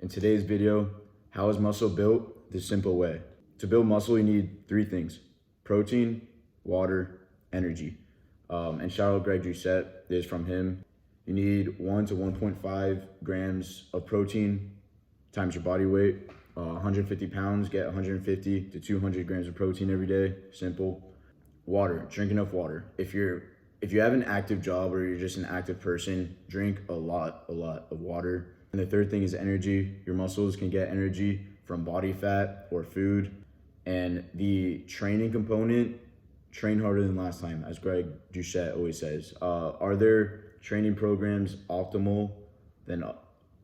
In today's video, how is muscle built? The simple way. To build muscle, you need three things: protein, water, energy. And shout out Greg Doucette, this is from him. You need 1 to 1.5 grams of protein times your body weight. 150 pounds, get 150 to 200 grams of protein every day. Simple. Water, drink enough water. If you have an active job or you're just an active person, drink a lot of water. And the third thing is energy. Your muscles can get energy from body fat or food. And the training component, train harder than last time, as Greg Doucette always says. Are there training programs optimal?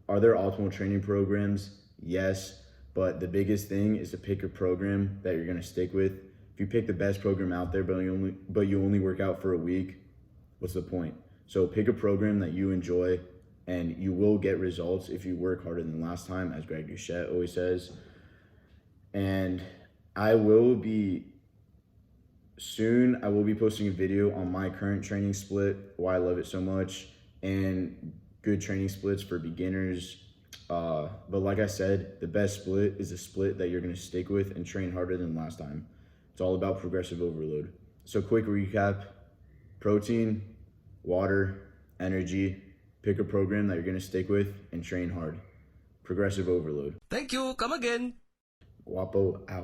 Are there optimal training programs? Yes, but the biggest thing is to pick a program that you're gonna stick with. If you pick the best program out there, but you only work out for a week, what's the point? So pick a program that you enjoy, and you will get results if you work harder than last time, as Greg Doucette always says. And I will be posting a video on my current training split, why I love it so much, and good training splits for beginners. But like I said, the best split is a split that you're gonna stick with and train harder than last time. It's all about progressive overload. So quick recap: protein, water, energy. Pick a program that you're gonna stick with and train hard. Progressive overload. Thank you. Come again. Guapo out.